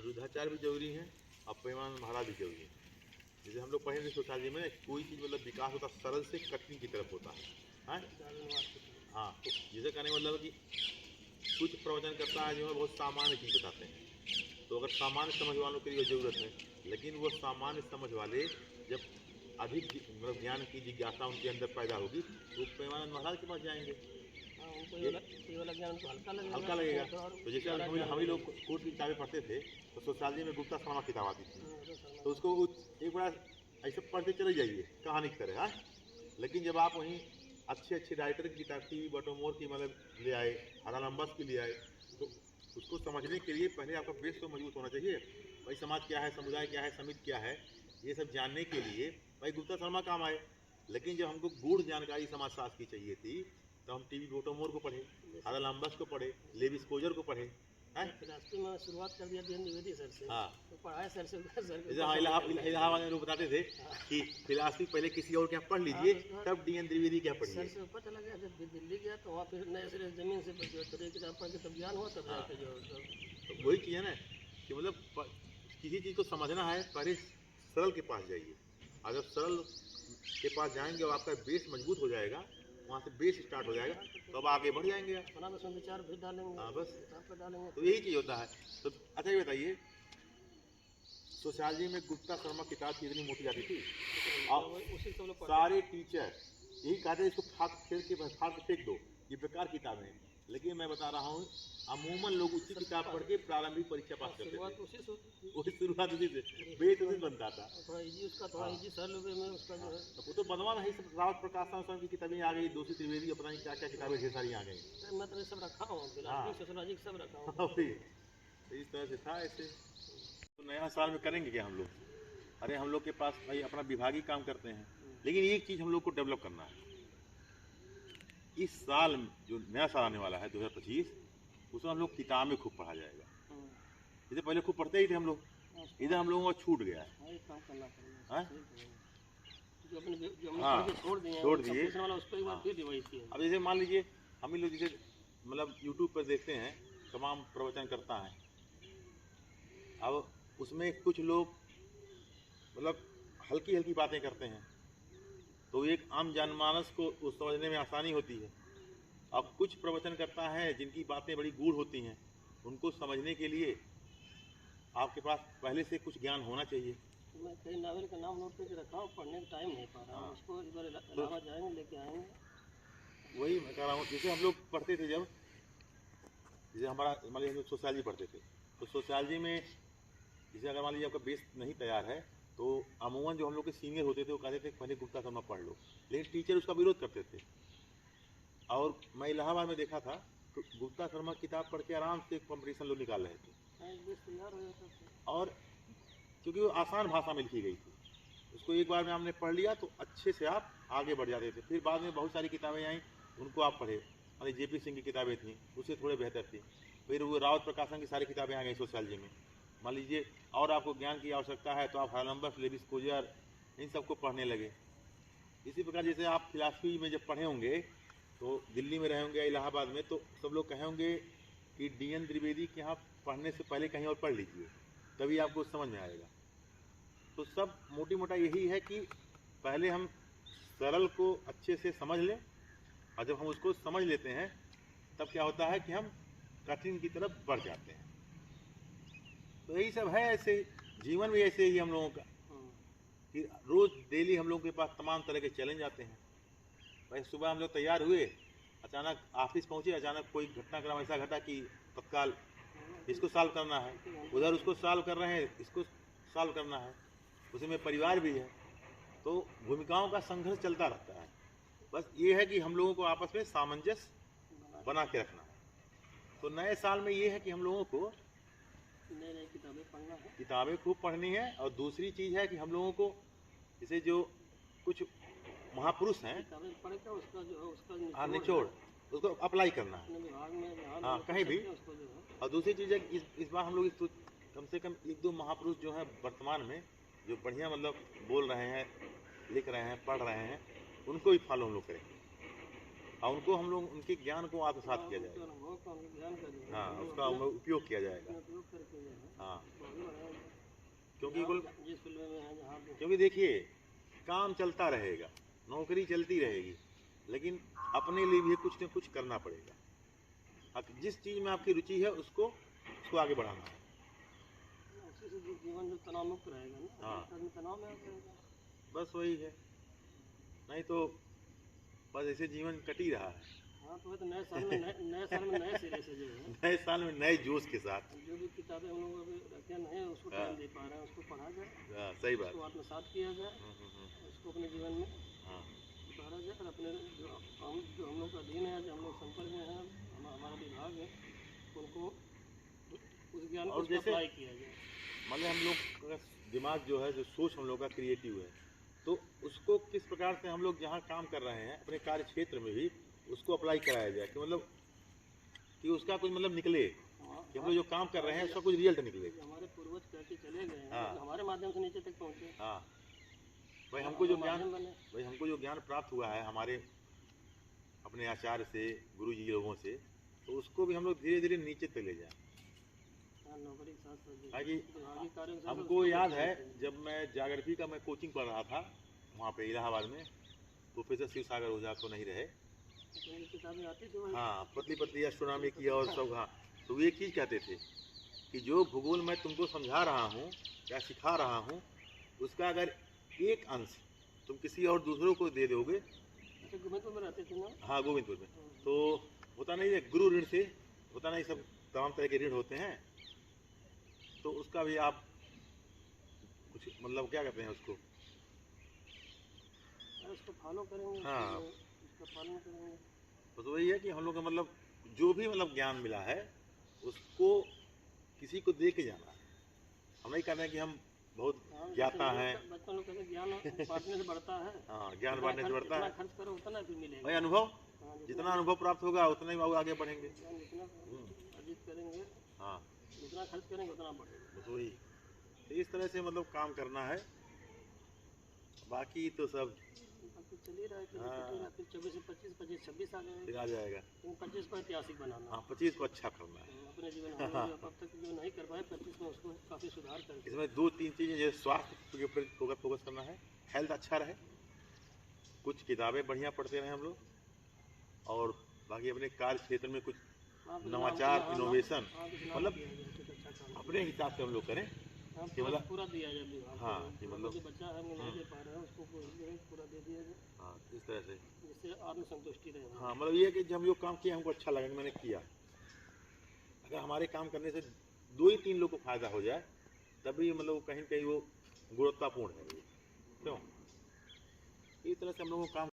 अनिरुद्धाचार्य भी जरूरी है और प्रेमानंद महाराज भी जरूरी है। जैसे हम लोग पढ़े थे सोसाइटी में, कोई चीज़ मतलब विकास होता सरल से कठिन की तरफ होता है। हाँ, तो जैसे कहने का मतलब कि कुछ प्रवचन करता है जो है बहुत सामान्य चीज़ बताते हैं, तो अगर सामान्य समझ वालों के लिए ज़रूरत है, लेकिन वो सामान्य समझ वाले जब अधिक मतलब ज्ञान की जिज्ञासा उनके अंदर पैदा होगी तो वो प्रेमानंद महाराज के पास जाएंगे। ये वाला ज्ञान उनको हल्का लगेगा। तो जैसे हम ही लोग कोर्स की किताबें पढ़ते थे तो सोसाइटी में गुप्ता शर्मा किताब आती थी, तो उसको एक बड़ा ऐसे पढ़ते चले जाइए कहानी की तरह। हाँ, लेकिन जब आप वहीं अच्छे अच्छे राइटर की किताब टी बटोमोर की मतलब ले आए, हरालंबस की ले आए, तो उसको समझने के लिए पहले आपका बेस तो मजबूत होना चाहिए। भाई समाज क्या है, समुदाय क्या है, समिति क्या है, ये सब जानने के लिए भाई गुप्ता शर्मा काम आए। लेकिन जब हमको गूढ़ जानकारी समाजशास्त्र की चाहिए थी तो हम टीवी बटोमोर को पढ़े, हरालंबस को पढ़े, लेविस कोजर को पढ़े। फिलासफी में शुरुआत कर दिया डी.एन. द्विवेदी सर से। हाँ, तो पढ़ाए सर से जैसे हाँ इलाहाबाद में लोग बताते थे कि फिलासफी पहले किसी और के यहाँ पढ़ लीजिए तब डी.एन. द्विवेदी क्या सर पढ़िए। से ऊपर चला गया, जब दिल्ली गया तो वहाँ फिर नए सिरे जमीन से तो किताब पढ़ के तब ज्ञान हुआ, तब जाके जो तो वही चीज़ है ना कि मतलब किसी चीज़ को समझना है पहले सरल के पास जाइए, और जब सरल के पास जाएंगे और आपका बेस मजबूत हो जाएगा, वहाँ से बेस स्टार्ट हो जाएगा तो अब आगे बढ़ जाएंगे आप। बना उसमें विचार भी डालेंगे। हाँ बस, किताब पर डालेंगे तो यही चीज़ होता है। तो अच्छा ये बताइए, सोशियोलॉजी में गुप्ता शर्मा किताब की इतनी मोटी आती थी और उसी सब लोग सारे टीचर यही कहते हैं इसको फाड़ के फेंक दो, ये बेकार किताब है। लेकिन मैं बता रहा हूँ अमूमन लोग उसी किताब पढ़ के प्रारंभिक परीक्षा पास करते थे। वही शुरुआत उसी से बेस उसी बनता था। थोड़ा इजी, उसका थोड़ा इजी सरल वे में उसका जो है वो तो बनवाना है, सब रावत प्रकाशन की किताबें आ गई, दोषी त्रिवेदी पता नहीं क्या क्या किताबें ढेर सारी आ गई। मैं तो सब रखा हूँ, फिलासफी सोशियोलॉजी सब रखा हूँ। तो इस तरह से था ऐसे। तो नया साल में करेंगे क्या हम लोग? अरे हम लोग के पास भाई अपना विभागीय काम करते हैं, लेकिन एक चीज़ हम लोग को डेवलप करना है। इस साल जो नया साल आने वाला है 2025, उसमें हम लोग किताबें खूब पढ़ा जाएगा। जैसे पहले खूब पढ़ते ही थे हम लोग, इधर हम लोगों का छूट गया है। हाँ, छोड़ दिए। अब जैसे मान लीजिए हम ही लोग जैसे मतलब यूट्यूब पर देखते हैं तमाम प्रवचन करता है, अब उसमें कुछ लोग मतलब हल्की हल्की बातें करते हैं तो एक आम जनमानस को उस समझने में आसानी होती है। अब कुछ प्रवचन करता है जिनकी बातें बड़ी गूढ़ होती हैं, उनको समझने के लिए आपके पास पहले से कुछ ज्ञान होना चाहिए। मैं कई नावल का नाम नोट करके रखा हूँ, पढ़ने का टाइम नहीं पा रहा हूँ। उसको इस बार इलाहाबाद जाएंगे लेके आएंगे। वही मैं कह रहा हूँ, जैसे हम लोग पढ़ते थे जब, जैसे हमारा मान लीजिए हम लोग सोशियोलॉजी पढ़ते थे, तो सोशियोलॉजी में जैसे अगर मान लीजिए आपका बेस नहीं तैयार है तो अमूमन जो हम लोग के सीनियर होते थे वो कहते थे पहले गुप्ता शर्मा पढ़ लो, लेकिन टीचर उसका विरोध करते थे। और मैं इलाहाबाद में देखा था तो गुप्ता शर्मा किताब पढ़ के आराम से कॉम्पिटिशन लोग निकाल रहे थे, और क्योंकि वो आसान भाषा में लिखी गई थी, उसको एक बार में आपने पढ़ लिया तो अच्छे से आप आगे बढ़ जाते थे। फिर बाद में बहुत सारी किताबें आई, उनको आप पढ़े, अरे जेपी सिंह की किताबें थी उससे थोड़े बेहतर थी। फिर वो रावत प्रकाशन की सारी किताबें आ गई सोशियोलॉजी में। मान लीजिए और आपको ज्ञान की आवश्यकता है तो आप हरालंबस, लेविस कोजर, इन सबको पढ़ने लगे। इसी प्रकार जैसे आप फिलासफी में जब पढ़े होंगे तो दिल्ली में रहे होंगे या इलाहाबाद में, तो सब लोग कहे होंगे कि डी.एन. द्विवेदी के यहाँ पढ़ने से पहले कहीं और पढ़ लीजिए तभी आपको समझ में आएगा। तो सब मोटी मोटा यही है कि पहले हम सरल को अच्छे से समझ लें, और जब हम उसको समझ लेते हैं तब क्या होता है कि हम कठिन की तरफ बढ़ जाते हैं। तो यही सब है, ऐसे जीवन भी ऐसे ही हम लोगों का कि रोज़ डेली हम लोगों के पास तमाम तरह के चैलेंज आते हैं। भाई सुबह हम लोग तैयार हुए, अचानक ऑफिस पहुँचे, अचानक कोई घटनाक्रम ऐसा घटा कि तत्काल इसको सॉल्व करना है, उधर उसको सॉल्व कर रहे हैं, इसको सॉल्व करना है, उसमें परिवार भी है, तो भूमिकाओं का संघर्ष चलता रहता है। बस ये है कि हम लोगों को आपस में सामंजस्य बना के रखना है। तो नए साल में ये है कि हम लोगों को नई किताबें पढ़ना है, किताबें खूब पढ़नी है, और दूसरी चीज़ है कि हम लोगों को जैसे जो कुछ महापुरुष हैं उसका निचोड़ उसको अप्लाई करना है, हाँ कहीं भी। और दूसरी चीज़ है कि इस बार हम लोग कम से कम एक दो महापुरुष जो हैं वर्तमान में जो बढ़िया मतलब बोल रहे हैं, लिख रहे हैं, पढ़ रहे हैं, उनको भी फॉलो हम लोग करेंगे, और उनको हम लोग उनके ज्ञान को आत्मसात किया जाएगा। हाँ, उसका उपयोग किया जाएगा। हाँ, क्योंकि कुल जिस फील्ड में है जहाँ पे क्योंकि देखिए काम चलता रहेगा, नौकरी चलती रहेगी, लेकिन अपने लिए भी कुछ न कुछ करना पड़ेगा। जिस चीज़ में आपकी रुचि है उसको आगे बढ़ाना है। अच्छे से जीवन जो तनाव मुक्त रहेगा ना, हाँ आदमी तनाव में आ जाएगा। बस वही है, नहीं तो बस ऐसे जीवन कट ही रहा है। हाँ तो नए साल में नए सिरे से जो है नए साल में नए जोश के साथ जो भी किताबें हम लोग अभी रखे नहीं है उसको टाइम दे पा रहे हैं, उसको पढ़ा जाए, सही बात। उसको आत्मसात किया जाए, उसको अपने जीवन में हाँ उतारा जाए और अपने जो हम लोग का अधीन है, जो हम लोग संपर्क में हैं, हमारा विभाग है, उनको उस ज्ञान को और जैसे अप्लाई किया जाए। मतलब हम लोग का दिमाग जो है, जो सोच हम लोग का क्रिएटिव है, तो उसको किस प्रकार से हम लोग जहाँ काम कर रहे हैं अपने कार्य क्षेत्र में भी उसको अप्लाई कराया जाए, कि मतलब कि उसका कुछ मतलब निकले, कि हम लोग जो काम कर रहे हैं उसका कुछ रिजल्ट निकले। हमारे पूर्वज करके चले गए हैं, हाँ हमारे माध्यम से नीचे तक पहुँचे। हाँ भाई हमको जो ज्ञान प्राप्त हुआ है हमारे अपने आचार्य से, गुरु जी लोगों से, तो उसको भी हम लोग धीरे धीरे नीचे तक ले जाएं। हमको याद है जब मैं जागृति का कोचिंग पढ़ रहा था वहाँ पे इलाहाबाद में, प्रोफेसर शिव सागर ओझा तो नहीं रहे, किताबें आती थी हाँ पतली पतली एस्ट्रोनॉमी की और सब। हाँ तो ये चीज़ कहते थे कि जो भूगोल मैं तुमको समझा रहा हूँ या सिखा रहा हूँ उसका अगर एक अंश तुम किसी और दूसरों को दे दोगे। गोविंदपुर में रहते थे ना? हाँ गोविंदपुर में। तो होता नहीं है गुरु ऋण से, होता नहीं सब तमाम तरह के ऋण होते हैं, तो उसका भी आप कुछ मतलब क्या कहते हैं उसको फॉलो करेंगे। हाँ उसका पालन करेंगे। तो वही है कि हम लोग का मतलब जो भी मतलब ज्ञान मिला है उसको किसी को दे के जाना है। हम नहीं कहते हैं कि हम बहुत ज्ञाता हैं। बच्चों लोग कहते हैं ज्ञान बांटने से बढ़ता है। हाँ ज्ञान बांटने से बढ़ता है। खर्च करो उतना फिर मिलेगा भाई अनुभव, जितना अनुभव प्राप्त होगा उतना ही आगे बढ़ेंगे। जितना अर्जित करेंगे, हाँ जितना खर्च करेंगे उतना बढ़ेगा। बस वही, तो इस तरह से मतलब काम करना है, बाकी तो सब चल ही रहा है। फिर 24 से 25 26 आ गए, फिर आ जाएगा। 25 को ऐतिहासिक बनाना। हाँ 25 को अच्छा करना है अपने जीवन में। अब तक जो नहीं कर पाए 25 में उसको काफ़ी सुधार कर। इसमें 2-3 चीज़ें जैसे स्वास्थ्य के ऊपर फोकस करना है, हेल्थ अच्छा रहे, कुछ किताबें बढ़िया पढ़ते रहे हम लोग, और बाकी अपने कार्य क्षेत्र में कुछ नवाचार इनोवेशन मतलब अपने हिसाब से हम लोग करें कि मतलब पूरा दिया जाए। हाँ कि मतलब जो बच्चा है नहीं दे पा रहे हैं उसको पूरा दे दिया जाए। हाँ इस तरह से जिससे आत्मसंतुष्टि रहे। हाँ मतलब ये है कि जब हम जो काम किया हमको अच्छा लगा कि मैंने किया। अगर हमारे काम करने से 2 ही 3 लोग को फायदा हो जाए तभी मतलब कहीं न कहीं वो गुणवत्तापूर्ण है। क्यों इस तरह से हम लोगों को काम